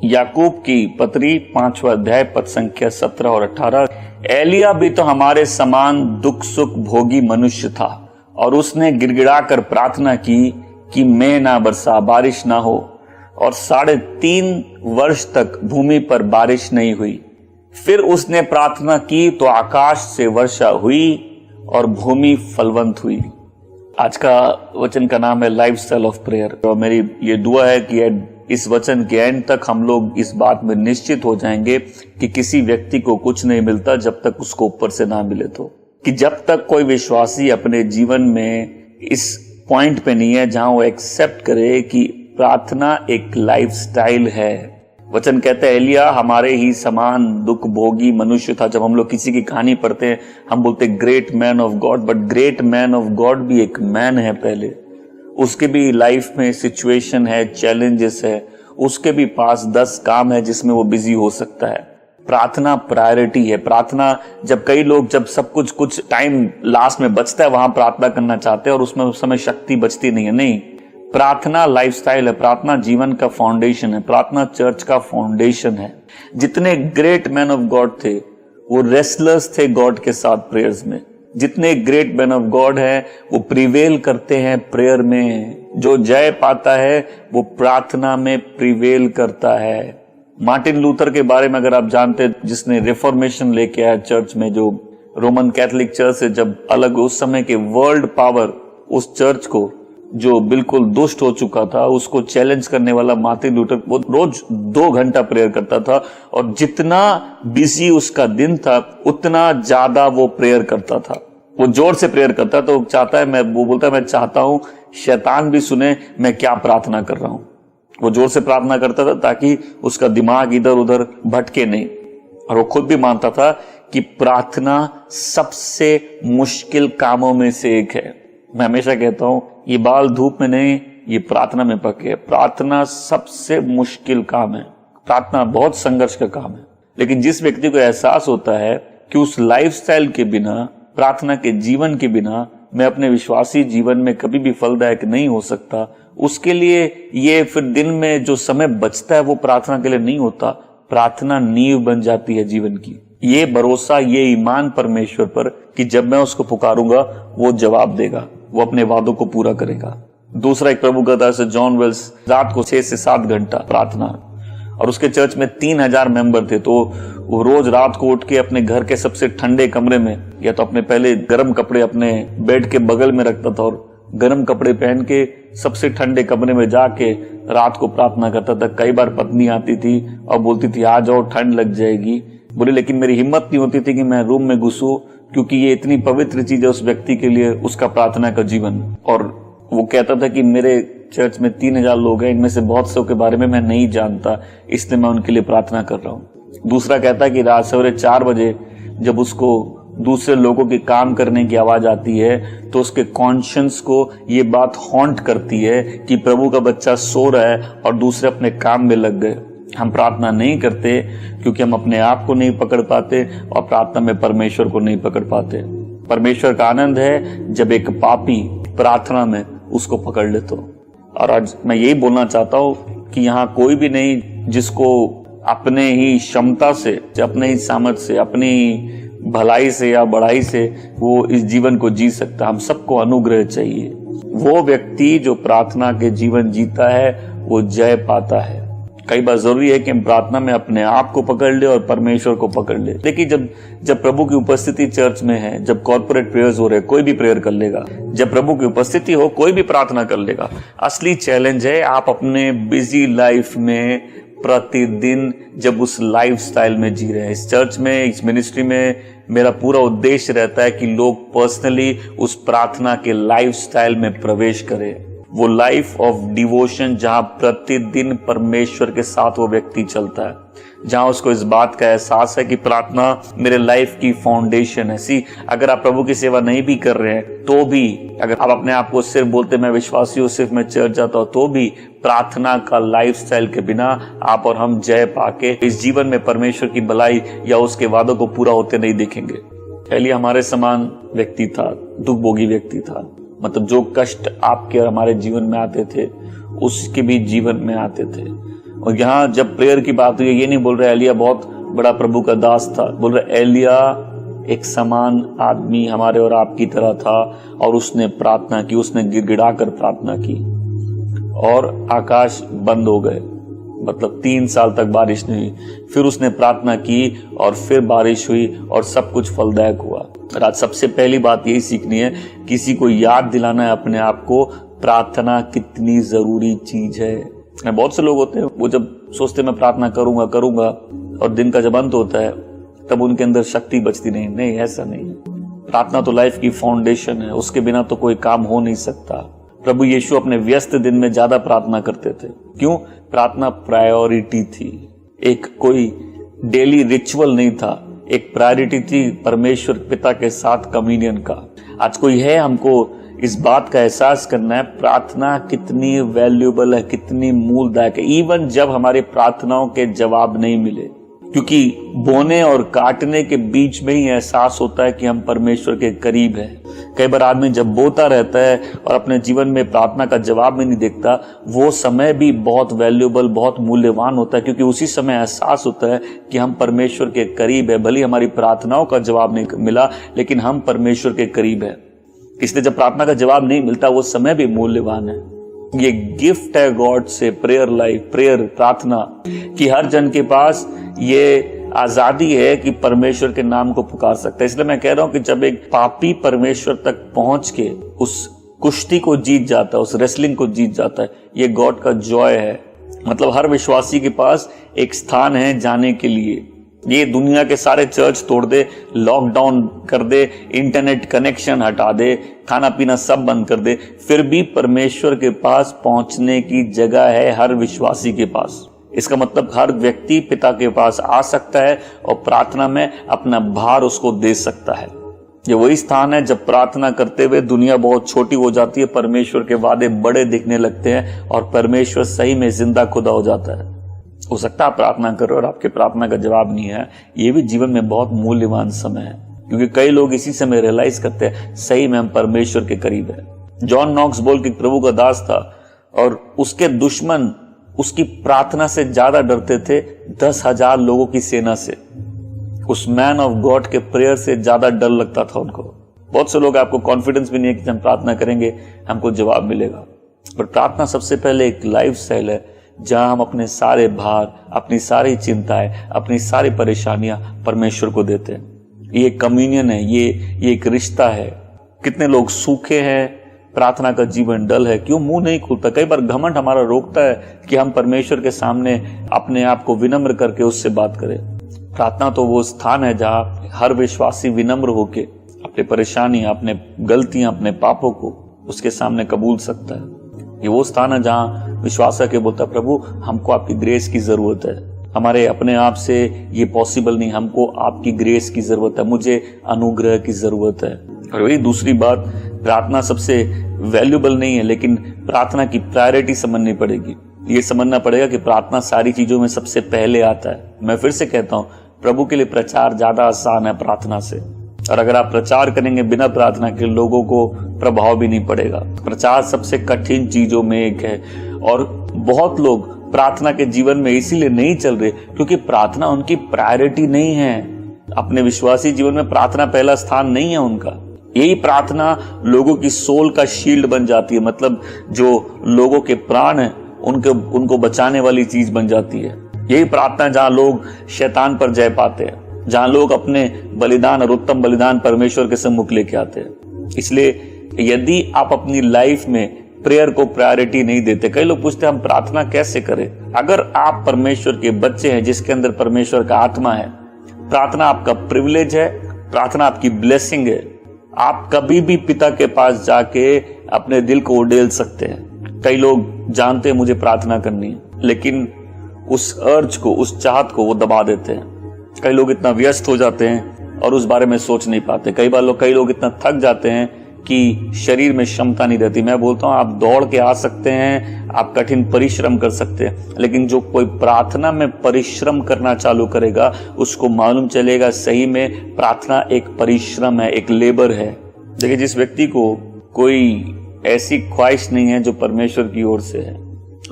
याकूब की पत्री 5वां अध्याय पद संख्या 17 और 18। एलिया भी तो हमारे समान दुख सुख भोगी मनुष्य था और उसने गिड़गिड़ाकर प्रार्थना की कि मैं ना बरसा, बारिश ना हो, और 3.5 वर्ष तक भूमि पर बारिश नहीं हुई। फिर उसने प्रार्थना की तो आकाश से वर्षा हुई और भूमि फलवंत हुई। आज का वचन का नाम है लाइफस्टाइल ऑफ प्रेयर। और मेरी ये दुआ है कि इस वचन के एंड तक हम लोग इस बात में निश्चित हो जाएंगे कि किसी व्यक्ति को कुछ नहीं मिलता जब तक उसको ऊपर से ना मिले। तो कि जब तक कोई विश्वासी अपने जीवन में इस पॉइंट पे नहीं है जहां वो एक्सेप्ट करे कि प्रार्थना एक लाइफस्टाइल है। वचन कहते हैं एलिया हमारे ही समान दुख भोगी मनुष्य था। जब हम लोग किसी की कहानी पढ़ते हैं हम बोलते हैं great man of God, but great man of God भी एक मैन है। पहले उसके भी लाइफ में सिचुएशन है, चैलेंजेस है, उसके भी पास 10 काम है जिसमें वो बिजी हो सकता है। प्रार्थना प्रायोरिटी है। प्रार्थना जब कई लोग जब सब कुछ टाइम लास्ट में बचता है वहां प्रार्थना करना चाहते हैं और उसमें उस समय शक्ति बचती नहीं है। नहीं, प्रार्थना लाइफस्टाइल है। प्रार्थना जीवन का फाउंडेशन है। प्रार्थना चर्च का फाउंडेशन है। जितने ग्रेट मैन ऑफ गॉड थे वो रेस्टलर्स थे गॉड के साथ प्रेयर्स में। जितने ग्रेट मैन ऑफ गॉड है वो प्रिवेल करते हैं प्रेयर में। जो जय पाता है वो प्रार्थना में प्रिवेल करता है। मार्टिन लूथर के बारे में अगर आप जानते हैं, जिसने रिफॉर्मेशन लेके आया चर्च में, जो रोमन कैथोलिक चर्च से जब अलग, उस समय के वर्ल्ड पावर उस चर्च को जो बिल्कुल दुष्ट हो चुका था उसको चैलेंज करने वाला मार्टिन लूथर, वो रोज 2 घंटा प्रेयर करता था और जितना बिजी उसका दिन था उतना ज्यादा वो प्रेयर करता था। वो जोर से प्रेयर करता तो वो बोलता है मैं चाहता हूं शैतान भी सुने मैं क्या प्रार्थना कर रहा हूं। वो जोर से प्रार्थना करता था ताकि उसका दिमाग इधर उधर भटके नहीं। और वो खुद भी मानता था कि प्रार्थना सबसे मुश्किल कामों में से एक है। मैं हमेशा कहता हूं ये बाल धूप में नहीं, ये प्रार्थना में पके। प्रार्थना सबसे मुश्किल काम है। प्रार्थना बहुत संघर्ष का काम है। लेकिन जिस व्यक्ति को एहसास होता है कि उस लाइफस्टाइल के बिना, प्रार्थना के जीवन के बिना मैं अपने विश्वासी जीवन में कभी भी फलदायक नहीं हो सकता, उसके लिए ये फिर दिन में जो समय बचता है वो प्रार्थना के लिए नहीं होता। प्रार्थना नींव बन जाती है जीवन की। ये भरोसा, ये ईमान परमेश्वर पर कि जब मैं उसको पुकारूंगा वो जवाब देगा, वो अपने वादों को पूरा करेगा। दूसरा एक प्रभु का दास जॉन वेल्स, रात को 6 से 7 घंटा प्रार्थना। और उसके चर्च में 3000 मेंबर थे, तो वो रोज रात को उठ के अपने घर के सबसे ठंडे कमरे में या तो अपने पहले गर्म कपड़े अपने बेड के बगल में रखता था और गर्म कपड़े पहन के सबसे ठंडे कमरे में जाके रात को प्रार्थना करता था। कई बार पत्नी आती थी और बोलती थी आ जाओ ठंड लग जाएगी। बोले लेकिन मेरी हिम्मत नहीं होती थी कि मैं रूम में घुसूं, क्योंकि ये इतनी पवित्र चीज है उस व्यक्ति के लिए, उसका प्रार्थना का जीवन। और वो कहता था कि मेरे चर्च में 3000 लोग हैं, इनमें से बहुत से के बारे में मैं नहीं जानता, इसलिए मैं उनके लिए प्रार्थना कर रहा हूँ। दूसरा कहता है कि रात सवेरे 4 बजे जब उसको दूसरे लोगों के काम करने की आवाज आती है तो उसके कॉन्शियंस को ये बात हॉन्ट करती है कि प्रभु का बच्चा सो रहा है और दूसरे अपने काम में लग गए। हम प्रार्थना नहीं करते क्योंकि हम अपने आप को नहीं पकड़ पाते और प्रार्थना में परमेश्वर को नहीं पकड़ पाते। परमेश्वर का आनंद है जब एक पापी प्रार्थना में उसको पकड़ ले तो। और आज मैं यही बोलना चाहता हूँ कि यहाँ कोई भी नहीं जिसको अपने ही क्षमता से, अपने ही सामर्थ्य से, अपनी भलाई से या बढ़ाई से वो इस जीवन को जी सकता। हम सबको अनुग्रह चाहिए। वो व्यक्ति जो प्रार्थना के जीवन जीता है वो जय पाता है। कई बार जरूरी है कि हम प्रार्थना में अपने आप को पकड़ ले और परमेश्वर को पकड़ ले। देखिए जब प्रभु की उपस्थिति चर्च में है, जब कॉर्पोरेट प्रेयर्स हो रहे, कोई भी प्रेयर कर लेगा। जब प्रभु की उपस्थिति हो कोई भी प्रार्थना कर लेगा। असली चैलेंज है आप अपने बिजी लाइफ में प्रतिदिन जब उस लाइफस्टाइल में जी रहे हैं। इस चर्च में, इस मिनिस्ट्री में मेरा पूरा उद्देश्य रहता है कि लोग पर्सनली उस प्रार्थना के लाइफस्टाइल में प्रवेश करें। वो लाइफ ऑफ डिवोशन जहां प्रतिदिन परमेश्वर के साथ वो व्यक्ति चलता है, जहां उसको इस बात का एहसास है कि प्रार्थना मेरे लाइफ की फाउंडेशन है। अगर आप प्रभु की सेवा नहीं भी कर रहे हैं तो भी, अगर आप अपने आप को सिर्फ बोलते मैं विश्वासी हूं, सिर्फ मैं चर्च जाता हूं, तो भी प्रार्थना का लाइफस्टाइल के बिना आप और हम जय पाके इस जीवन में परमेश्वर की भलाई या उसके वादों को पूरा होते नहीं देखेंगे। एलिया हमारे समान व्यक्ति था, दुख भोगी व्यक्ति था। मतलब जो कष्ट आपके और हमारे जीवन में आते थे उसके भी जीवन में आते थे। और यहाँ जब प्रेयर की बात हुई, ये नहीं बोल रहे एलिया बहुत बड़ा प्रभु का दास था, बोल रहे एलिया एक समान आदमी हमारे और आपकी तरह था और उसने प्रार्थना की, उसने गिड़गिड़ाकर प्रार्थना की और आकाश बंद हो गए, मतलब 3 साल तक बारिश नहीं हुई। फिर उसने प्रार्थना की और फिर बारिश हुई और सब कुछ फलदायक हुआ। और आज सबसे पहली बात यही सीखनी है, किसी को याद दिलाना है अपने आप को प्रार्थना कितनी जरूरी चीज है। बहुत से लोग होते हैं वो जब सोचते मैं प्रार्थना करूंगा और दिन का जब अंत होता है तब उनके अंदर शक्ति बचती नहीं, ऐसा नहीं है। प्रार्थना तो लाइफ की फाउंडेशन है, उसके बिना तो कोई काम हो नहीं सकता। प्रभु यीशु अपने व्यस्त दिन में ज्यादा प्रार्थना करते थे। क्यों? प्रार्थना प्रायोरिटी थी, एक कोई डेली रिचुअल नहीं था, एक प्रायोरिटी थी परमेश्वर पिता के साथ कम्युनियन का। आज कोई है हमको इस बात का एहसास करना है प्रार्थना कितनी वैल्यूएबल है, कितनी मूलदायक है, इवन जब हमारी प्रार्थनाओं के जवाब नहीं मिले, क्योंकि बोने और काटने के बीच में ही एहसास होता है कि हम परमेश्वर के करीब हैं। कई बार आदमी जब बोता रहता है और अपने जीवन में प्रार्थना का जवाब में नहीं देखता, वो समय भी बहुत वैल्यूएबल, बहुत मूल्यवान होता है, क्योंकि उसी समय एहसास होता है कि हम परमेश्वर के करीब है। भले हमारी प्रार्थनाओं का जवाब नहीं मिला, लेकिन हम परमेश्वर के करीब है। इसलिए जब प्रार्थना का जवाब नहीं मिलता, वो समय भी मूल्यवान है। ये गिफ्ट है गॉड से, प्रेयर लाइफ, प्रेयर प्रार्थना, कि हर जन के पास ये आजादी है कि परमेश्वर के नाम को पुकार सकता है। इसलिए मैं कह रहा हूं कि जब एक पापी परमेश्वर तक पहुंच के उस कुश्ती को जीत जाता है, उस रेसलिंग को जीत जाता है, ये गॉड का जॉय है। मतलब हर विश्वासी के पास एक स्थान है जाने के लिए। ये दुनिया के सारे चर्च तोड़ दे, लॉकडाउन कर दे, इंटरनेट कनेक्शन हटा दे, खाना पीना सब बंद कर दे, फिर भी परमेश्वर के पास पहुंचने की जगह है हर विश्वासी के पास। इसका मतलब हर व्यक्ति पिता के पास आ सकता है और प्रार्थना में अपना भार उसको दे सकता है। ये वही स्थान है जब प्रार्थना करते हुए दुनिया बहुत छोटी हो जाती है, परमेश्वर के वादे बड़े दिखने लगते हैं और परमेश्वर सही में जिंदा खुदा हो जाता है। हो सकता है आप प्रार्थना करो और आपके प्रार्थना का जवाब नहीं है, ये भी जीवन में बहुत मूल्यवान समय है, क्योंकि कई लोग इसी समय रियलाइज करते हैं सही में हम परमेश्वर के करीब है। जॉन नॉक्स बोल के प्रभु का दास था और उसके दुश्मन उसकी प्रार्थना से ज्यादा डरते थे 10,000 लोगों की सेना से। उस मैन ऑफ गॉड के प्रेयर से ज्यादा डर लगता था उनको। बहुत से लोग आपको कॉन्फिडेंस भी नहीं है कि हम प्रार्थना करेंगे हमको जवाब मिलेगा, पर प्रार्थना सबसे पहले एक लाइफ स्टाइल है जहां हम अपने सारे भार, अपनी सारी चिंताएं, अपनी सारी परेशानियां परमेश्वर को देते हैं। ये कम्युनियन है, ये एक रिश्ता है। कितने लोग सूखे हैं, प्रार्थना का जीवन डल है, क्यों? मुंह नहीं खुलता। कई बार घमंड हमारा रोकता है कि हम परमेश्वर के सामने अपने आप को विनम्र करके उससे बात करें। प्रार्थना तो वो स्थान है जहां हर विश्वासी विनम्र होके अपनी परेशानी, अपने गलतियां, अपने पापों को उसके सामने कबूल सकता है। ये वो स्थान है जहां विश्वास के बोलता प्रभु हमको आपकी ग्रेस की जरूरत है, हमारे अपने आप से ये पॉसिबल नहीं, हमको आपकी ग्रेस की जरूरत है, मुझे अनुग्रह की जरूरत है। और वही दूसरी बात, प्रार्थना सबसे वैल्यूएबल नहीं है, लेकिन प्रार्थना की प्रायोरिटी समझनी पड़ेगी। ये समझना पड़ेगा कि प्रार्थना सारी चीजों में सबसे पहले आता है। मैं फिर से कहता हूं, प्रभु के लिए प्रचार ज्यादा आसान है प्रार्थना से। और अगर आप प्रचार करेंगे बिना प्रार्थना के, लोगों को प्रभाव भी नहीं पड़ेगा। प्रचार सबसे कठिन चीजों में एक है और बहुत लोग प्रार्थना के जीवन में इसीलिए नहीं चल रहे क्योंकि प्रार्थना उनकी प्रायोरिटी नहीं है। अपने विश्वासी जीवन में प्रार्थना पहला स्थान नहीं है उनका। यही प्रार्थना लोगों की सोल का शील्ड बन जाती है, मतलब जो लोगों के प्राण है उनको बचाने वाली चीज बन जाती है। यही प्रार्थना जहां लोग शैतान पर जय पाते हैं, जहां लोग अपने बलिदान और उत्तम बलिदान परमेश्वर के सम्मुख लेके आते हैं। इसलिए यदि आप अपनी लाइफ में प्रेयर को प्रायोरिटी नहीं देते, कई लोग पूछते हैं हम प्रार्थना कैसे करें। अगर आप परमेश्वर के बच्चे हैं जिसके अंदर परमेश्वर का आत्मा है, प्रार्थना आपका प्रिविलेज है, प्रार्थना आपकी ब्लेसिंग है। आप कभी भी पिता के पास जाके अपने दिल को उड़ेल सकते हैं। कई लोग जानते हैं मुझे प्रार्थना करनी है, लेकिन उस अर्ज को, उस चाहत को वो दबा देते हैं। कई लोग इतना व्यस्त हो जाते हैं और उस बारे में सोच नहीं पाते। कई लोग इतना थक जाते हैं कि शरीर में क्षमता नहीं रहती। मैं बोलता हूं आप दौड़ के आ सकते हैं, आप कठिन परिश्रम कर सकते हैं, लेकिन जो कोई प्रार्थना में परिश्रम करना चालू करेगा उसको मालूम चलेगा सही में प्रार्थना एक परिश्रम है, एक लेबर है। देखिए, जिस व्यक्ति को कोई ऐसी ख्वाहिश नहीं है जो परमेश्वर की ओर से है,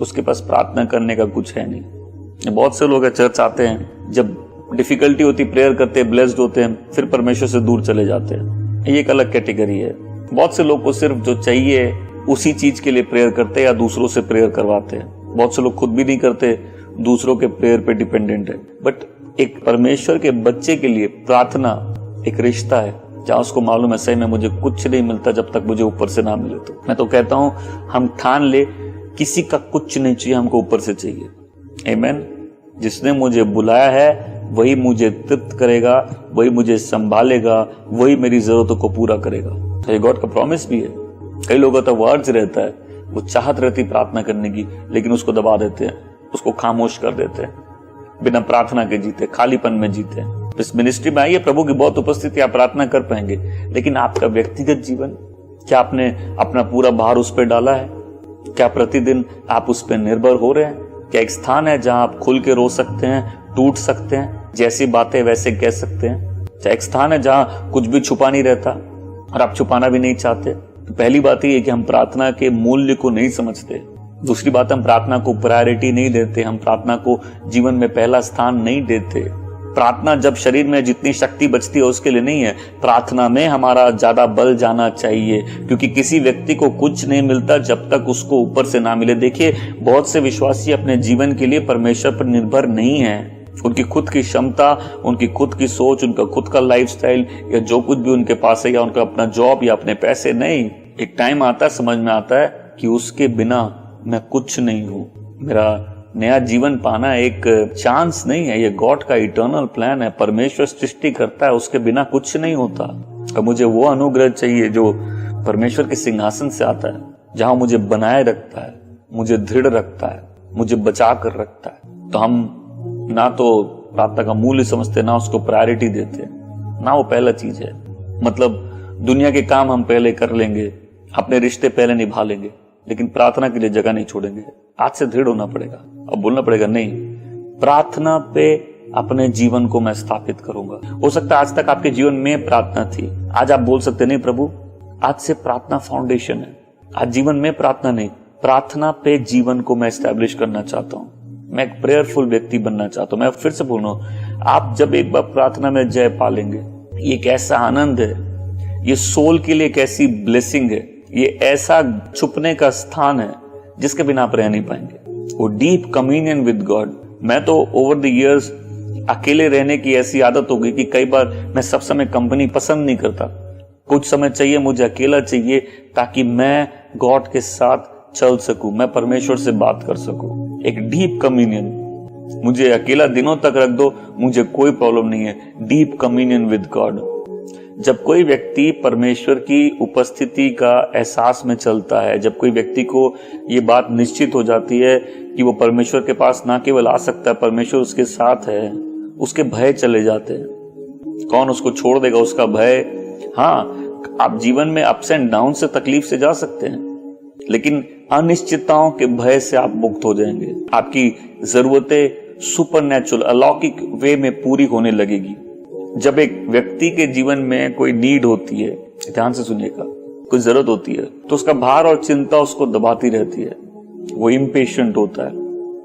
उसके पास प्रार्थना करने का कुछ है नहीं। बहुत से लोग चर्च आते हैं, जब डिफिकल्टी होती प्रेयर करते हैं, ब्लेस्ड होते हैं, फिर परमेश्वर से दूर चले जाते हैं। ये एक अलग कैटेगरी है। बहुत से लोग को सिर्फ जो चाहिए उसी चीज के लिए प्रेयर करते हैं या दूसरों से प्रेयर करवाते हैं। बहुत से लोग खुद भी नहीं करते, दूसरों के प्रेयर पे डिपेंडेंट है। बट एक परमेश्वर के बच्चे के लिए प्रार्थना एक रिश्ता है, जहां उसको मालूम है सही में मुझे कुछ नहीं मिलता जब तक मुझे ऊपर से ना मिले। तो मैं तो कहता हूं हम ठान ले किसी का कुछ नहीं चाहिए, हमको ऊपर से चाहिए। आमीन। जिसने मुझे बुलाया है वही मुझे तृप्त करेगा, वही मुझे संभालेगा, वही मेरी जरूरतों को पूरा करेगा। तो ये गॉड का प्रॉमिस भी है। कई लोगों का वर्ड्स रहता है, वो चाहत रहती प्रार्थना करने की, लेकिन उसको दबा देते हैं, उसको खामोश कर देते हैं, बिना प्रार्थना के जीते, खालीपन में जीते हैं। इस मिनिस्ट्री में आइए, प्रभु की बहुत उपस्थिति, आप प्रार्थना कर पाएंगे, लेकिन आपका व्यक्तिगत जीवन, क्या आपने अपना पूरा भार उस पर डाला है? क्या प्रतिदिन आप उस पर निर्भर हो रहे हैं? क्या एक स्थान है जहां आप खुल के रो सकते हैं, टूट सकते हैं, जैसी बातें वैसे कह सकते हैं? क्या एक स्थान है जहां कुछ भी छुपा नहीं रहता और आप छुपाना भी नहीं चाहते? तो पहली बात यह है कि हम प्रार्थना के मूल्य को नहीं समझते। दूसरी बात, हम प्रार्थना को प्रायोरिटी नहीं देते, हम प्रार्थना को जीवन में पहला स्थान नहीं देते। प्रार्थना जब शरीर में जितनी शक्ति बचती है उसके लिए नहीं है, प्रार्थना में हमारा ज्यादा बल जाना चाहिए, क्योंकि किसी व्यक्ति को कुछ नहीं मिलता जब तक उसको ऊपर से ना मिले। देखिए, बहुत से विश्वासी अपने जीवन के लिए परमेश्वर पर निर्भर नहीं है। उनकी खुद की क्षमता, उनकी खुद की सोच, उनका खुद का लाइफस्टाइल या जो कुछ भी उनके पास है, या उनका अपना जॉब या अपने पैसे नहीं। एक टाइम आता है, समझ में आता है कि उसके बिना मैं कुछ नहीं हूं। मेरा नया जीवन पाना एक चांस नहीं है, ये गॉड का इटर्नल प्लान है। परमेश्वर सृष्टि करता है, उसके बिना कुछ नहीं होता। अब मुझे वो अनुग्रह चाहिए जो परमेश्वर के सिंहासन से आता है, जहां मुझे बनाए रखता है, मुझे दृढ़ रखता है, मुझे बचा कर रखता है। तो हम ना तो प्रार्थना का मूल्य समझते, ना उसको प्रायोरिटी देते, ना वो पहला चीज है। मतलब दुनिया के काम हम पहले कर लेंगे, अपने रिश्ते पहले निभा लेंगे, लेकिन प्रार्थना के लिए जगह नहीं छोड़ेंगे। आज से दृढ़ होना पड़ेगा, अब बोलना पड़ेगा नहीं, प्रार्थना पे अपने जीवन को मैं स्थापित करूंगा। हो सकता है आज तक आपके जीवन में प्रार्थना थी, आज आप बोल सकते नहीं प्रभु आज से प्रार्थना फाउंडेशन है, आज जीवन में प्रार्थना नहीं, प्रार्थना पे जीवन को मैं एस्टैब्लिश करना चाहता हूं। मैं एक प्रेयरफुल व्यक्ति बनना चाहता हूं। मैं फिर से बोल रहा हूं, आप जब एक बार प्रार्थना में जय पालेंगे, ये एक ऐसा आनंद है, ये सोल के लिए एक ऐसी ब्लेसिंग है, ये ऐसा छुपने का स्थान है जिसके बिना आप रह नहीं पाएंगे। वो डीप कम्युनियन विद गॉड। मैं तो ओवर द इयर्स अकेले रहने की ऐसी आदत हो गई कि कई बार मैं सब समय कंपनी पसंद नहीं करता। कुछ समय चाहिए, मुझे अकेला चाहिए, ताकि मैं गॉड के साथ चल सकूं, मैं परमेश्वर से बात कर सकूं। एक डीप कम्युनियन। मुझे अकेला दिनों तक रख दो, मुझे कोई प्रॉब्लम नहीं है। Deep communion with God. जब कोई व्यक्ति परमेश्वर की उपस्थिति का एहसास में चलता है, जब कोई व्यक्ति को ये बात निश्चित हो जाती है कि वो परमेश्वर के पास ना केवल आ सकता है, परमेश्वर उसके साथ है, उसके भय चले जाते हैं। कौन उसको छोड़ देगा, उसका भय। हाँ, आप जीवन में अप्स एंड डाउन से तकलीफ से जा सकते हैं, लेकिन अनिश्चितताओं के भय से आप मुक्त हो जाएंगे। आपकी जरूरतें सुपरनैचुरल, अलौकिक वे में पूरी होने लगेगी। जब एक व्यक्ति के जीवन में कोई नीड होती है, ध्यान से सुनिएगा, कोई जरूरत होती है, तो उसका भार और चिंता उसको दबाती रहती है। वो इम्पेशेंट होता है,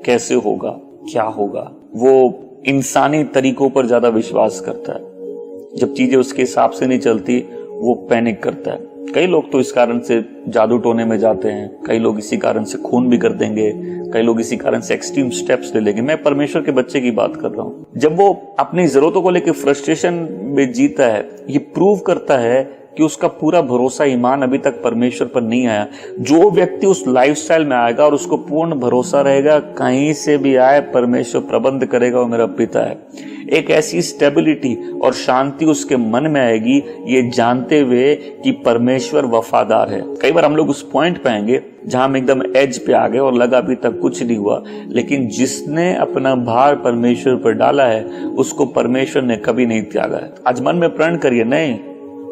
कैसे होगा, क्या होगा। वो इंसानी तरीकों पर ज्यादा विश्वास करता है। जब चीजें उसके हिसाब से नहीं चलती, वो पैनिक करता है। कई लोग तो इस कारण से जादू टोने में जाते हैं, कई लोग इसी कारण से खून भी कर देंगे, कई लोग इसी कारण से एक्सट्रीम स्टेप्स ले लेंगे। मैं परमेश्वर के बच्चे की बात कर रहा हूं। जब वो अपनी जरूरतों को लेकर फ्रस्ट्रेशन में जीता है, ये प्रूव करता है कि उसका पूरा भरोसा, ईमान अभी तक परमेश्वर पर नहीं आया। जो व्यक्ति उस लाइफस्टाइल में आएगा और उसको पूर्ण भरोसा रहेगा, कहीं से भी आए परमेश्वर प्रबंध करेगा, वो मेरा पिता है। एक ऐसी स्टेबिलिटी और शांति उसके मन में आएगी, ये जानते हुए कि परमेश्वर वफादार है। कई बार हम लोग उस पॉइंट पे आएंगे जहां हम एकदम एज पे आ गए और लगा अभी तक कुछ नहीं हुआ, लेकिन जिसने अपना भार परमेश्वर पर डाला है, उसको परमेश्वर ने कभी नहीं त्यागा है। आज मन में प्रण करिए, नहीं,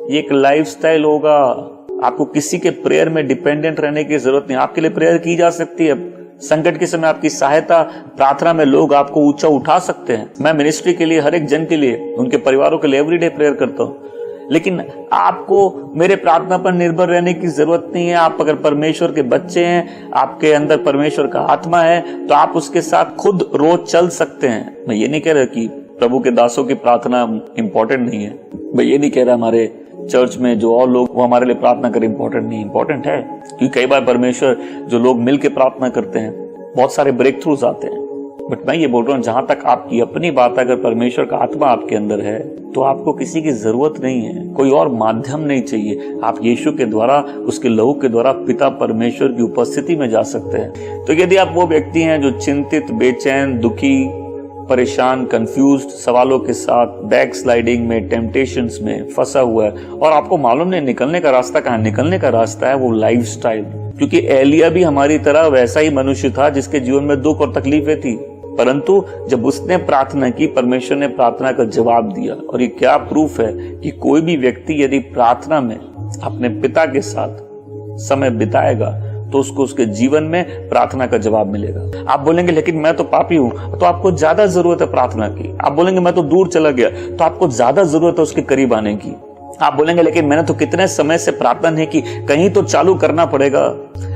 ये एक लाइफस्टाइल होगा। आपको किसी के प्रेयर में डिपेंडेंट रहने की जरूरत नहीं। आपके लिए प्रेयर की जा सकती है। संकट के समय आपकी सहायता, प्रार्थना में लोग आपको ऊंचा उठा सकते हैं। मैं मिनिस्ट्री के लिए, हर एक जन के लिए, उनके परिवारों के लिए एवरीडे प्रेयर करता हूँ। लेकिन आपको मेरे प्रार्थना पर निर्भर रहने की जरूरत नहीं है। आप अगर परमेश्वर के बच्चे हैं, आपके अंदर परमेश्वर का आत्मा है, तो आप उसके साथ खुद रोज चल सकते हैं। मैं ये नहीं कह रहा कि प्रभु के दासों की प्रार्थना इंपॉर्टेंट नहीं है, मैं ये नहीं कह रहा हमारे चर्च में जो और लोग वो हमारे लिए प्रार्थना करें इंपॉर्टेंट नहीं, इंपॉर्टेंट है। क्योंकि कई बार परमेश्वर जो लोग मिलकर प्रार्थना करते हैं, बहुत सारे ब्रेक थ्रूज आते हैं। बट मैं ये बोल रहा हूँ, जहां तक आपकी अपनी बात, अगर परमेश्वर का आत्मा आपके अंदर है तो आपको किसी की जरूरत नहीं है, कोई और माध्यम नहीं चाहिए। आप यीशु के द्वारा, उसके लहू के द्वारा पिता परमेश्वर की उपस्थिति में जा सकते हैं। तो यदि आप वो व्यक्ति हैं जो चिंतित, बेचैन, दुखी, परेशान, कंफ्यूज्ड, सवालों के साथ, बैक स्लाइडिंग में, टेम्पटेशंस में फंसा हुआ है और आपको मालूम नहीं निकलने का रास्ता कहाँ, निकलने का रास्ता है वो लाइफस्टाइल। क्योंकि एलिया भी हमारी तरह वैसा ही मनुष्य था जिसके जीवन में दुख और तकलीफें थी, परंतु जब उसने प्रार्थना की, परमेश्वर ने प्रार्थना का जवाब दिया। और ये क्या प्रूफ है कि कोई भी व्यक्ति यदि प्रार्थना में अपने पिता के साथ समय बिताएगा तो उसको उसके जीवन में प्रार्थना का जवाब मिलेगा। आप बोलेंगे लेकिन मैं तो पापी हूं, तो आपको ज्यादा जरूरत है प्रार्थना की। आप बोलेंगे मैं तो दूर चला गया, तो आपको ज्यादा जरूरत है उसके करीब आने की। आप बोलेंगे लेकिन मैंने तो कितने समय से प्रार्थना नहीं की, कहीं तो चालू करना पड़ेगा।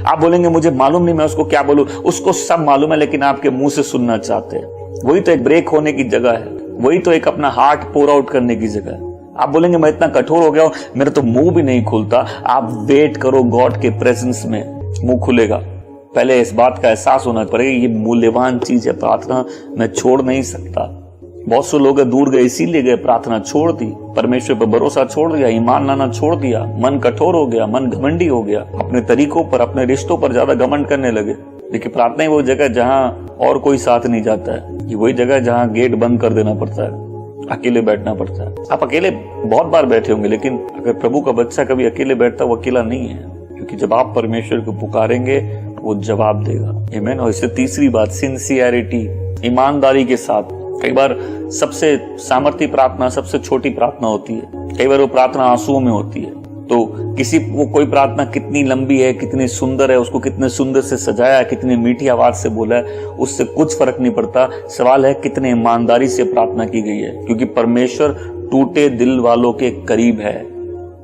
आप बोलेंगे मुझे मालूम नहीं मैं उसको क्या बोलूं, उसको सब मालूम है लेकिन आपके मुंह से सुनना चाहते हैं। वही तो एक ब्रेक होने की जगह है, वही तो एक अपना हार्ट पोर आउट करने की जगह है। आप बोलेंगे मैं इतना कठोर हो गया हूं, मेरा तो मुंह भी नहीं खुलता। आप वेट करो, गॉड के प्रेजेंस में मुंह खुलेगा। पहले इस बात का एहसास होना पड़ेगा ये मूल्यवान चीज है प्रार्थना, मैं छोड़ नहीं सकता। बहुत से लोग दूर गए इसीलिए गए, प्रार्थना छोड़ दी, परमेश्वर पर भरोसा छोड़ दिया, ईमान लाना छोड़ दिया, मन कठोर हो गया, मन घमंडी हो गया, अपने तरीकों पर, अपने रिश्तों पर ज्यादा घमंड करने लगे। देखिए प्रार्थना ही वो जगह जहां और कोई साथ नहीं जाता है, ये वही जगह जहां गेट बंद कर देना पड़ता है, अकेले बैठना पड़ता है। आप अकेले बहुत बार बैठे होंगे, लेकिन अगर प्रभु का बच्चा कभी अकेले बैठता वो अकेला नहीं है, क्योंकि जब आप परमेश्वर को पुकारेंगे वो जवाब देगा। आमीन। और इससे तीसरी बात, सिंसियरिटी, ईमानदारी के साथ। कई बार सबसे सामर्थ्य प्रार्थना सबसे छोटी प्रार्थना होती है, कई बार वो प्रार्थना आंसुओं में होती है। तो कोई प्रार्थना कितनी लंबी है, कितनी सुंदर है, उसको कितने सुंदर से सजाया है, कितनी मीठी आवाज से बोला है, उससे कुछ फर्क नहीं पड़ता। सवाल है कितने ईमानदारी से प्रार्थना की गई है, क्योंकि परमेश्वर टूटे दिल वालों के करीब है।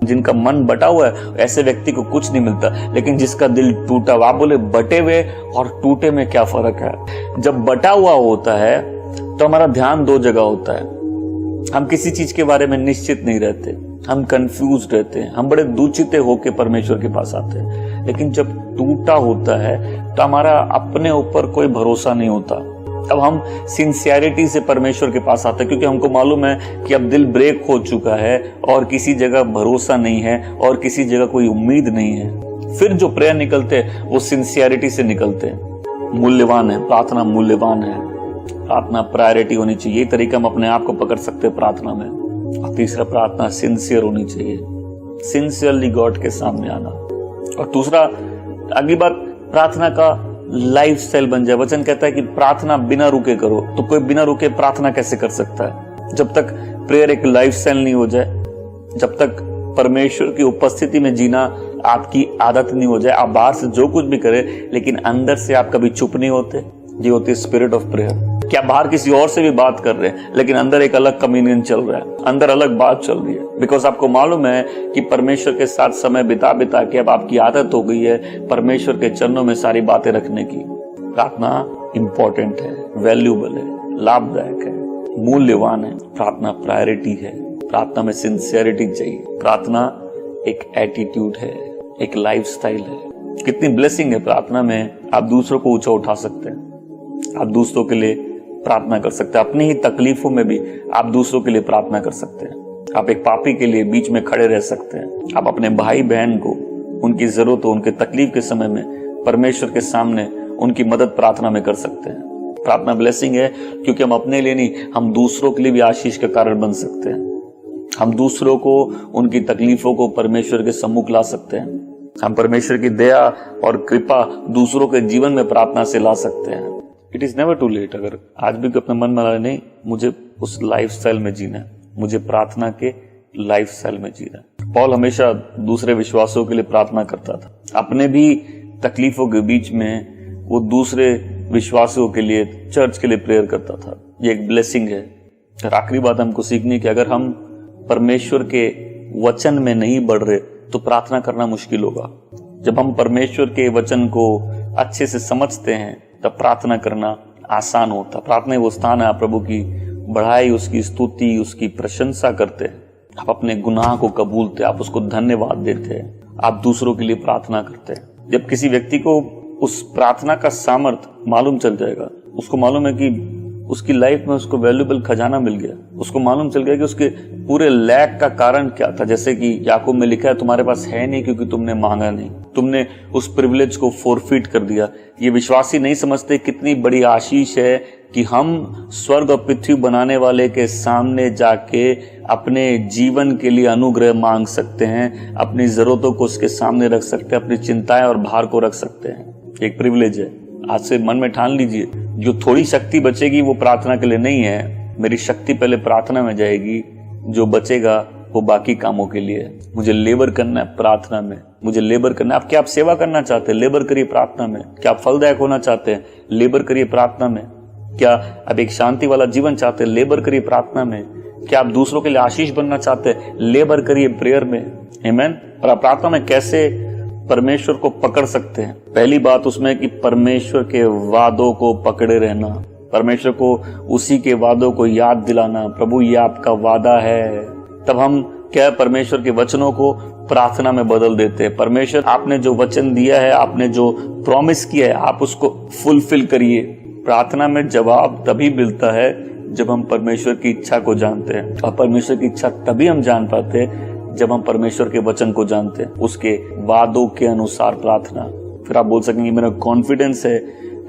जिनका मन बटा हुआ है ऐसे व्यक्ति को कुछ नहीं मिलता, लेकिन जिसका दिल टूटा हुआ, आप बोले बटे हुए और टूटे में क्या फर्क है? जब बटा हुआ होता है तो हमारा ध्यान दो जगह होता है, हम किसी चीज के बारे में निश्चित नहीं रहते, हम कंफ्यूज रहते हैं, हम बड़े दूचिते होके परमेश्वर के पास आते हैं। लेकिन जब टूटा होता है तो हमारा अपने ऊपर कोई भरोसा नहीं होता, अब हम सिंसियरिटी से परमेश्वर के पास आते हैं, क्योंकि हमको मालूम है कि अब दिल ब्रेक हो चुका है और किसी जगह भरोसा नहीं है और किसी जगह कोई उम्मीद नहीं है। फिर जो प्रेयर निकलते हैं वो सिंसियरिटी से निकलते हैं। मूल्यवान है प्रार्थना, मूल्यवान है प्रार्थना, प्रायोरिटी होनी चाहिए। ये तरीका हम अपने आप को पकड़ सकते हैं प्रार्थना में। और तीसरा, प्रार्थना सिंसियर होनी चाहिए, सिंसियरली गॉड के सामने आना। और दूसरा, अगली बार प्रार्थना का लाइफ स्टाइल बन जाए। वचन कहता है कि प्रार्थना बिना रुके करो। तो कोई बिना रुके प्रार्थना कैसे कर सकता है? जब तक प्रेयर एक लाइफ स्टाइल नहीं हो जाए, जब तक परमेश्वर की उपस्थिति में जीना आपकी आदत नहीं हो जाए। आप बाहर से जो कुछ भी करें लेकिन अंदर से आप कभी चुप नहीं होते, ये होती है स्पिरिट ऑफ प्रेयर। क्या बाहर किसी और से भी बात कर रहे हैं लेकिन अंदर एक अलग कम्युनियन चल रहा है, अंदर अलग बात चल रही है, बिकॉज आपको मालूम है कि परमेश्वर के साथ समय बिता बिता के अब आपकी आदत हो गई है परमेश्वर के चरणों में सारी बातें रखने की। प्रार्थना इंपॉर्टेंट है, वैल्यूबल है, लाभदायक है, मूल्यवान है। प्रार्थना प्रायोरिटी है, प्रार्थना में सिंसियरिटी चाहिए। प्रार्थना एक एटीट्यूड है, एक लाइफस्टाइल है। कितनी ब्लेसिंग है प्रार्थना में, आप दूसरों को ऊंचा उठा सकते हैं, आप दूसरों के लिए प्रार्थना कर सकते हैं, अपनी ही तकलीफों में भी आप दूसरों के लिए प्रार्थना कर सकते हैं। आप एक पापी के लिए बीच में खड़े रह सकते हैं। आप अपने भाई बहन को उनकी जरूरत हो, उनके तकलीफ के समय में परमेश्वर के सामने उनकी मदद प्रार्थना में कर सकते हैं। प्रार्थना ब्लेसिंग है क्योंकि हम अपने लिए नहीं, हम दूसरों के लिए भी आशीष का कारण बन सकते हैं। हम दूसरों को, उनकी तकलीफों को परमेश्वर के सम्मुख ला सकते हैं। हम परमेश्वर की दया और कृपा दूसरों के जीवन में प्रार्थना से ला सकते हैं। It is never too late. अगर आज भी अपने मन में नहीं, मुझे उस लाइफ स्टाइल में जीना है, मुझे प्रार्थना के लाइफ स्टाइल में जीना है। पौल हमेशा दूसरे विश्वासियों के लिए प्रार्थना करता था, अपने भी तकलीफों के बीच में वो दूसरे विश्वासियों के लिए, चर्च के लिए प्रेयर करता था। ये एक ब्लेसिंग है। और आखिरी बात हमको सीखनी कि अगर हम परमेश्वर के वचन में नहीं बढ़ रहे तो प्रार्थना करना मुश्किल होगा। जब हम परमेश्वर के वचन को अच्छे से समझते हैं तब प्रार्थना करना आसान होता। प्रार्थना वो स्थान है आप प्रभु की बढ़ाई, उसकी स्तुति, उसकी प्रशंसा करते हैं, आप अपने गुनाह को कबूलते, आप उसको धन्यवाद देते हैं, आप दूसरों के लिए प्रार्थना करते हैं। जब किसी व्यक्ति को उस प्रार्थना का सामर्थ्य मालूम चल जाएगा, उसको मालूम है कि उसकी लाइफ में उसको वैल्यूएबल खजाना मिल गया, उसको मालूम चल गया कि उसके पूरे लैक का कारण क्या था। जैसे कि याकूब में लिखा है, तुम्हारे पास है नहीं क्योंकि तुमने मांगा नहीं, तुमने उस प्रिविलेज को फोरफिट कर दिया। ये विश्वासी नहीं समझते कितनी बड़ी आशीष है कि हम स्वर्ग और पृथ्वी बनाने वाले के सामने जाके अपने जीवन के लिए अनुग्रह मांग सकते हैं, अपनी जरूरतों को उसके सामने रख सकते हैं, अपनी चिंताएं और भार को रख सकते हैं। एक प्रिविलेज है। आज से मन में ठान लीजिए, जो थोड़ी शक्ति बचेगी वो प्रार्थना के लिए नहीं है, मेरी शक्ति पहले प्रार्थना में जाएगी, जो बचेगा वो बाकी कामों के लिए है। मुझे लेबर करना है प्रार्थना में, मुझे लेबर करना है। आप क्या आप सेवा करना चाहते हैं, लेबर करिए प्रार्थना में। क्या आप फलदायक होना चाहते हैं, लेबर करिए प्रार्थना में। क्या आप एक शांति वाला जीवन चाहते हैं, लेबर करिए प्रार्थना में। क्या आप दूसरों के लिए आशीष बनना चाहते हैं, लेबर करिए प्रेयर में। आमीन। और आप प्रार्थना में कैसे परमेश्वर को पकड़ सकते हैं? पहली बात उसमें कि परमेश्वर के वादों को पकड़े रहना, परमेश्वर को उसी के वादों को याद दिलाना, प्रभु ये आपका वादा है। तब हम क्या परमेश्वर के वचनों को प्रार्थना में बदल देते हैं। परमेश्वर आपने जो वचन दिया है, आपने जो प्रॉमिस किया है, आप उसको फुलफिल करिए। प्रार्थना में जवाब तभी मिलता है जब हम परमेश्वर की इच्छा को जानते हैं, और परमेश्वर की इच्छा तभी हम जान पाते हैं जब हम परमेश्वर के वचन को जानते हैं, उसके वादों के अनुसार प्रार्थना। फिर आप बोल सकेंगे मेरा कॉन्फिडेंस है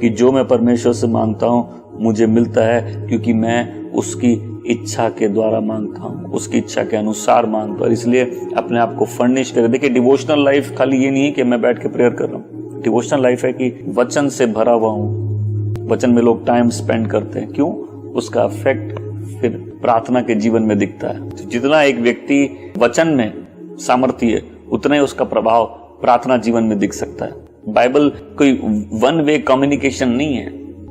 कि जो मैं परमेश्वर से मांगता हूँ मुझे मिलता है, क्योंकि मैं उसकी इच्छा के द्वारा मांगता हूँ, उसकी इच्छा के अनुसार मांगता हूँ। इसलिए अपने आप को फर्निश करें। देखिए, डिवोशनल लाइफ खाली ये नहीं है कि मैं बैठ के प्रेयर कर रहा हूँ। डिवोशनल लाइफ है कि वचन से भरा हुआ हूँ, वचन में लोग टाइम स्पेंड करते हैं। क्यों? उसका इफेक्ट फिर प्रार्थना के जीवन में दिखता है। तो जितना एक व्यक्ति वचन में सामर्थ्य है, उतना ही उसका प्रभाव प्रार्थना जीवन में दिख सकता है। बाइबल कोई वन वे कम्युनिकेशन नहीं है।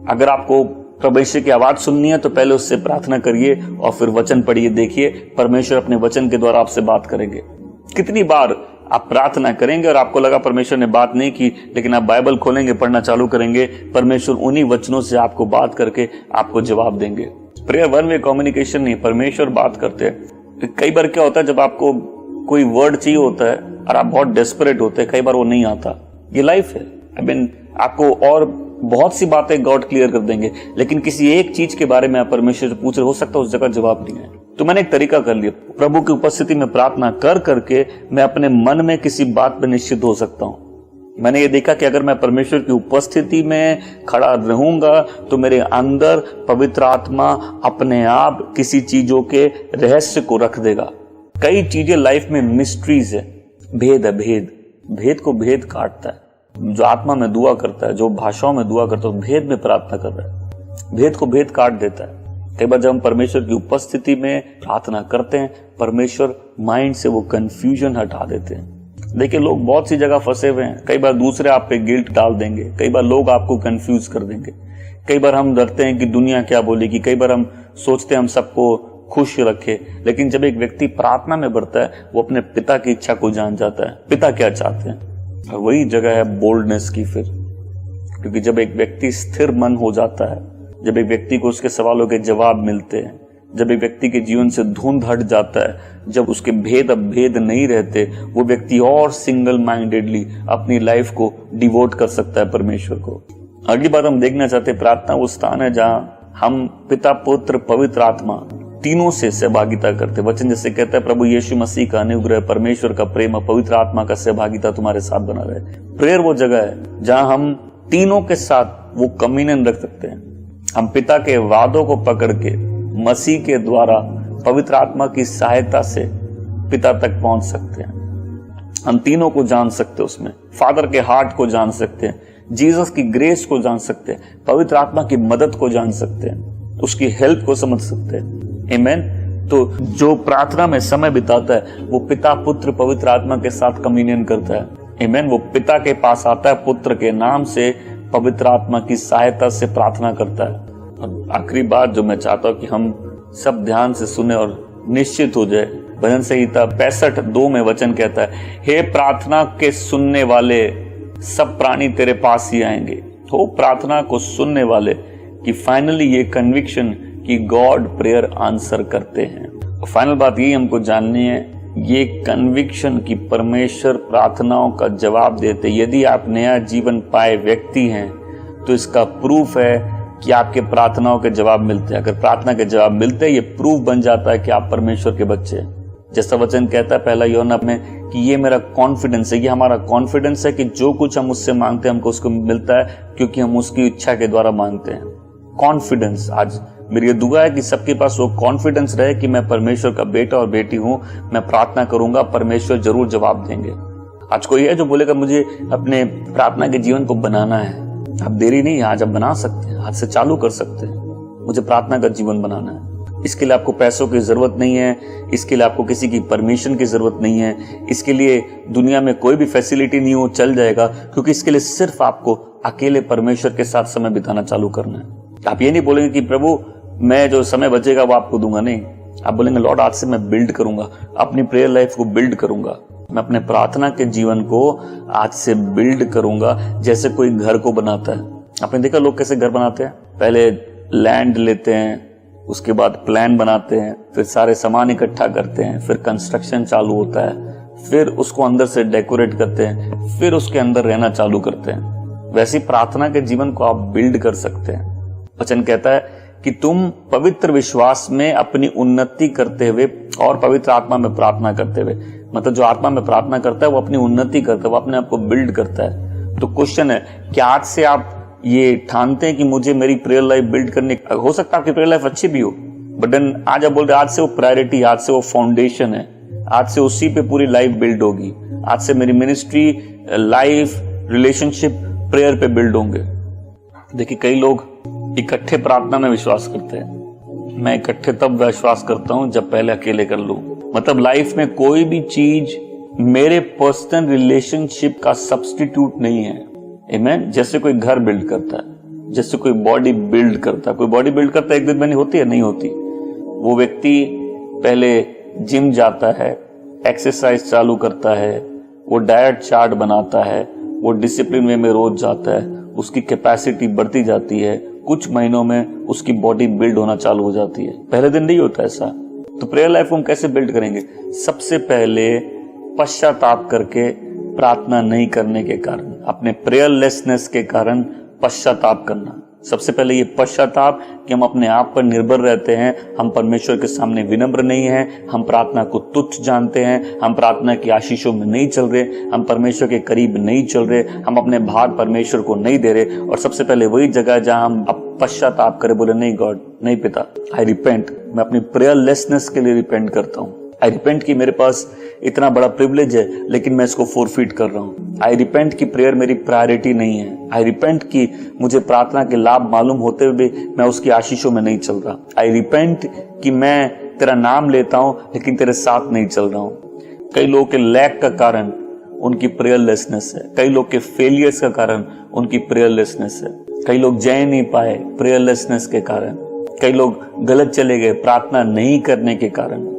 अगर आपको परमेश्वर की आवाज सुननी है तो पहले उससे प्रार्थना करिए और फिर वचन पढ़िए। देखिए, परमेश्वर अपने वचन के द्वारा आपसे बात करेंगे। कितनी बार आप प्रार्थना करेंगे और आपको लगा परमेश्वर ने बात नहीं की, लेकिन आप बाइबल खोलेंगे, पढ़ना चालू करेंगे, परमेश्वर उन्हीं वचनों से आपको बात करके आपको जवाब देंगे। प्रेयर वन वे कम्युनिकेशन नहीं, परमेश्वर बात करते हैं। कई बार क्या होता है, जब आपको कोई वर्ड चाहिए होता है और आप बहुत डेस्परेट होते हैं, कई बार वो नहीं आता। ये लाइफ है। आई मीन, आपको और बहुत सी बातें गॉड क्लियर कर देंगे, लेकिन किसी एक चीज के बारे में आप परमेश्वर से पूछ रहे, हो सकता है उस जगह जवाब नहीं है। तो मैंने एक तरीका कर लिया, प्रभु की उपस्थिति में प्रार्थना कर करके मैं अपने मन में किसी बात पर निश्चित हो सकता हूँ। मैंने ये देखा कि अगर मैं परमेश्वर की उपस्थिति में खड़ा रहूंगा तो मेरे अंदर पवित्र आत्मा अपने आप किसी चीजों के रहस्य को रख देगा। कई चीजें लाइफ में मिस्ट्रीज है, भेद है। भेद को भेद काटता है। जो आत्मा में दुआ करता है, जो भाषाओं में दुआ करता है, भेद में प्रार्थना कर रहा है, भेद को भेद काट देता है। कई बार जब हम परमेश्वर की उपस्थिति में प्रार्थना करते हैं, परमेश्वर माइंड से वो कंफ्यूजन हटा देते हैं। देखिए, लोग बहुत सी जगह फंसे हुए हैं। कई बार दूसरे आप पे गिल्ट डाल देंगे, कई बार लोग आपको कंफ्यूज कर देंगे, कई बार हम डरते हैं कि दुनिया क्या बोलेगी, कई बार हम सोचते हैं हम सबको खुश रखे। लेकिन जब एक व्यक्ति प्रार्थना में बढ़ता है, वो अपने पिता की इच्छा को जान जाता है, पिता क्या चाहते हैं। और वही जगह है बोल्डनेस की फिर, क्योंकि जब एक व्यक्ति स्थिर मन हो जाता है, जब एक व्यक्ति को उसके सवालों के जवाब मिलते हैं, जब एक व्यक्ति के जीवन से धुंध हट जाता है, जब उसके भेद अब भेद नहीं रहते, वो व्यक्ति और सिंगल माइंडेडली अपनी लाइफ को डिवोट कर सकता है परमेश्वर को। अगली बात हम देखना चाहते हैं, प्रार्थना वो स्थान है जहां हम पिता, पुत्र, पवित्र आत्मा तीनों से सहभागिता करते। वचन जैसे कहता है, प्रभु यीशु मसीह का अनुग्रह, परमेश्वर का प्रेम और पवित्र आत्मा का सहभागिता तुम्हारे साथ बना रहे। प्रेयर वो जगह है जहां हम तीनों के साथ वो कम्युनियन रख सकते हैं। हम पिता के वादों को पकड़ के मसीह के द्वारा पवित्र आत्मा की सहायता से पिता तक पहुंच सकते हैं। हम तीनों को जान सकते हैं, उसमें फादर के हार्ट को जान सकते हैं, जीसस की ग्रेस को जान सकते हैं, पवित्र आत्मा की मदद को जान सकते हैं, उसकी हेल्प को समझ सकते हैं। आमीन। तो जो प्रार्थना में समय बिताता है वो पिता, पुत्र, पवित्र आत्मा के साथ कम्युनियन करता है। आमीन। वो पिता के पास आता है पुत्र के नाम से, पवित्र आत्मा की सहायता से प्रार्थना करता है। और आखिरी बात जो मैं चाहता हूं कि हम सब ध्यान से सुने और निश्चित हो जाए, भजन संहिता 65:2 में वचन कहता है, हे प्रार्थना के सुनने वाले सब प्राणी तेरे पास ही आएंगे। हो प्रार्थना को सुनने वाले कि फाइनली ये कन्विक्शन कि गॉड प्रेयर आंसर करते हैं। फाइनल बात यही हमको जाननी है, ये कन्विक्शन कि परमेश्वर प्रार्थनाओं का जवाब देते। यदि आप नया जीवन पाए व्यक्ति हैं तो इसका प्रूफ है कि आपके प्रार्थनाओं के जवाब मिलते हैं। अगर प्रार्थना के जवाब मिलते हैं, ये प्रूफ बन जाता है कि आप परमेश्वर के बच्चे हैं। जैसा वचन कहता है पहला यूहन्ना में कि ये मेरा कॉन्फिडेंस है, ये हमारा कॉन्फिडेंस है कि जो कुछ हम उससे मांगते हैं हमको उसको मिलता है, क्योंकि हम उसकी इच्छा के द्वारा मांगते हैं। कॉन्फिडेंस, आज मेरी ये दुआ है कि सबके पास वो कॉन्फिडेंस रहे कि मैं परमेश्वर का बेटा और बेटी हूं, मैं प्रार्थना करूंगा, परमेश्वर जरूर जवाब देंगे। आज कोई है जो बोलेगा मुझे अपने प्रार्थना के जीवन को बनाना है, आप देरी नहीं है, आज आप बना सकते हैं, आज से चालू कर सकते हैं। मुझे प्रार्थना का जीवन बनाना है। इसके लिए आपको पैसों की जरूरत नहीं है, इसके लिए आपको किसी की परमिशन की जरूरत नहीं है, इसके लिए दुनिया में कोई भी फैसिलिटी नहीं हो, चल जाएगा, क्योंकि इसके लिए सिर्फ आपको अकेले परमेश्वर के साथ समय बिताना चालू करना है। आप ये नहीं बोलेंगे कि प्रभु मैं जो समय बचेगा वो आपको दूंगा, नहीं। आप बोलेंगे लॉर्ड आज से मैं बिल्ड करूंगा, अपनी प्रेयर लाइफ को बिल्ड करूंगा, मैं अपने प्रार्थना के जीवन को आज से बिल्ड करूंगा, जैसे कोई घर को बनाता है। आपने देखा लोग कैसे घर बनाते हैं, पहले लैंड लेते हैं, उसके बाद प्लान बनाते हैं, फिर सारे सामान इकट्ठा करते हैं, फिर कंस्ट्रक्शन चालू होता है, फिर उसको अंदर से डेकोरेट करते हैं, फिर उसके अंदर रहना चालू करते हैं। वैसी प्रार्थना के जीवन को आप बिल्ड कर सकते हैं। वचन कहता है कि तुम पवित्र विश्वास में अपनी उन्नति करते हुए और पवित्र आत्मा में प्रार्थना करते हुए, मतलब जो आत्मा में प्रार्थना करता है वो अपनी उन्नति करता है, वो अपने आप को बिल्ड करता है। तो क्वेश्चन है कि आज से आप ये ठानते हैं कि मुझे मेरी प्रेयर लाइफ बिल्ड करने, हो सकता है आपकी प्रेयर लाइफ अच्छी भी हो, बट देन आज आप बोल रहे आज से वो प्रायोरिटी, आज से वो फाउंडेशन है, आज से उसी पे पूरी लाइफ बिल्ड होगी, आज से मेरी मिनिस्ट्री, लाइफ, रिलेशनशिप प्रेयर पे बिल्ड होंगे। देखिए कई लोग इकट्ठे प्रार्थना में विश्वास करते हैं, मैं इकट्ठे तब विश्वास करता हूं जब पहले अकेले कर लूं। मतलब लाइफ में कोई भी चीज मेरे पर्सनल रिलेशनशिप का सब्स्टिट्यूट नहीं है। आमीन। जैसे कोई घर बिल्ड करता है, जैसे कोई बॉडी बिल्ड करता है, कोई बॉडी बिल्ड करता है एक दिन में नहीं होती है, नहीं होती। वो व्यक्ति पहले जिम जाता है, एक्सरसाइज चालू करता है, वो डाइट चार्ट बनाता है, वो डिसिप्लिन वे में रोज जाता है, उसकी कैपेसिटी बढ़ती जाती है, कुछ महीनों में उसकी बॉडी बिल्ड होना चालू हो जाती है। पहले दिन नहीं होता ऐसा। तो प्रेयर लाइफ को हम कैसे बिल्ड करेंगे? सबसे पहले पश्चाताप करके, प्रार्थना नहीं करने के कारण, अपने प्रेयरलेसनेस के कारण पश्चाताप करना। सबसे पहले ये पश्चाताप कि हम अपने आप पर निर्भर रहते हैं, हम परमेश्वर के सामने विनम्र नहीं हैं, हम प्रार्थना को तुच्छ जानते हैं, हम प्रार्थना की आशीषों में नहीं चल रहे, हम परमेश्वर के करीब नहीं चल रहे, हम अपने भार परमेश्वर को नहीं दे रहे। और सबसे पहले वही जगह जहां हम पश्चाताप करें, बोले नहीं गॉड, नहीं पिता, आई रिपेंट, मैं अपनी प्रेयरलेसनेस के लिए रिपेंट करता हूँ। आई रिपेंट कि मेरे पास इतना बड़ा प्रिविलेज है लेकिन मैं इसको फोरफिट कर रहा हूँ। आई रिपेंट कि प्रेयर मेरी प्रायोरिटी नहीं है। आई रिपेंट कि मुझे प्रार्थना के लाभ मालूम होते हुए भी मैं उसकी आशीषों में नहीं चल रहा। आई रिपेंट कि मैं तेरा नाम लेता हूँ लेकिन तेरे साथ नहीं चल रहा हूँ। कई लोगों के लैक का कारण उनकी प्रेयरलेसनेस है, कई लोग के फेलियर्स का कारण उनकी प्रेयरलेसनेस है, कई लोग जय नहीं पाए प्रेयरलेसनेस के कारण, कई लोग गलत चले गए प्रार्थना नहीं करने के कारण।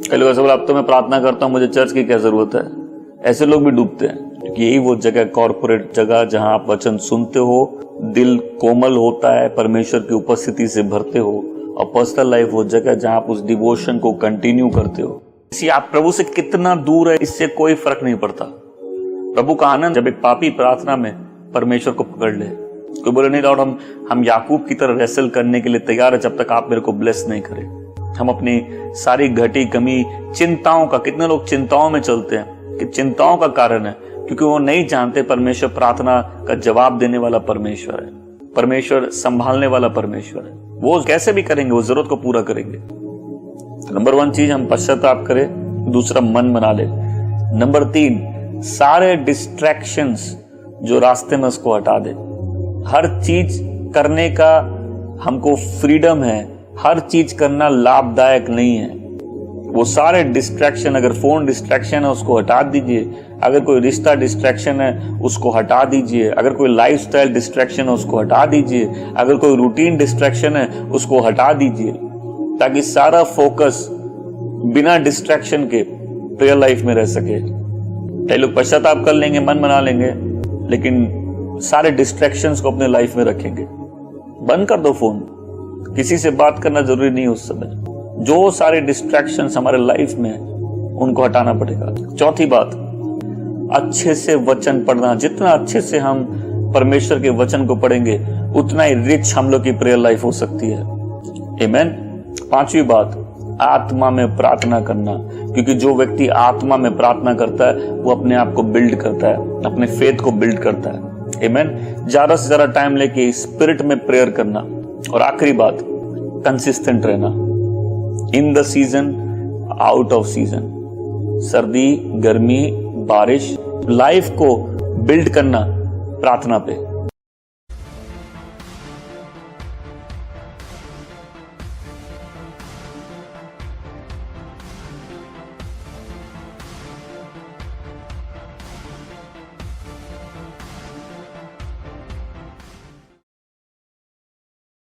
कई लोग ऐसा बोला अब तो मैं प्रार्थना करता हूँ, मुझे चर्च की क्या जरूरत है। ऐसे लोग भी डूबते हैं, क्योंकि यही वो जगह, कॉर्पोरेट जगह जहां आप वचन सुनते हो, दिल कोमल होता है, परमेश्वर की उपस्थिति से भरते हो, और पर्सनल लाइफ वो जगह जहां आप उस डिवोशन को कंटिन्यू करते हो। इसी आप प्रभु से कितना दूर है इससे कोई फर्क नहीं पड़ता। प्रभु का आनंद जब एक पापी प्रार्थना में परमेश्वर को पकड़ ले, कोई बोले नहीं लॉर्ड हम याकूब की तरह रेसल करने के लिए तैयार है जब तक आप मेरे को ब्लेस नहीं करें। हम अपनी सारी घटी कमी, चिंताओं का, कितने लोग चिंताओं में चलते हैं कि चिंताओं का कारण है क्योंकि वो नहीं जानते परमेश्वर प्रार्थना का जवाब देने वाला परमेश्वर है, परमेश्वर संभालने वाला परमेश्वर है। वो कैसे भी करेंगे, वो जरूरत को पूरा करेंगे। नंबर 1 चीज हम पश्चाताप करें, दूसरा मन बना ले। नंबर 3 सारे डिस्ट्रैक्शंस जो रास्ते में उसको हटा दे। हर चीज करने का हमको फ्रीडम है, हर चीज करना लाभदायक नहीं है। वो सारे डिस्ट्रैक्शन, अगर फोन डिस्ट्रैक्शन है उसको हटा दीजिए, अगर कोई रिश्ता डिस्ट्रैक्शन है उसको हटा दीजिए, अगर कोई लाइफस्टाइल डिस्ट्रैक्शन है उसको हटा दीजिए, अगर कोई रूटीन डिस्ट्रैक्शन है उसको हटा दीजिए, ताकि सारा फोकस बिना डिस्ट्रैक्शन के प्रेयर लाइफ में रह सके। कई लोग पश्चाताप कर लेंगे, मन बना लेंगे, लेकिन सारे डिस्ट्रैक्शंस को अपने लाइफ में रखेंगे। बंद कर दो फोन, किसी से बात करना जरूरी नहीं उस समय। जो सारे डिस्ट्रैक्शंस हमारे लाइफ में है उनको हटाना पड़ेगा। चौथी बात, अच्छे से वचन पढ़ना। जितना अच्छे से हम परमेश्वर के वचन को पढ़ेंगे उतना ही रिच हम लोग की प्रेयर लाइफ हो सकती है। आमीन। पांचवी बात, आत्मा में प्रार्थना करना, क्योंकि जो व्यक्ति आत्मा में प्रार्थना करता है वो अपने आप को बिल्ड करता है, अपने फेथ को बिल्ड करता है। आमीन। ज्यादा से ज्यादा टाइम लेके स्पिरिट में प्रेयर करना। और आखिरी बात, कंसिस्टेंट रहना। In the season, out off season, सर्दी, गर्मी, बारिश, लाइफ को बिल्ड करना प्रार्थना पे।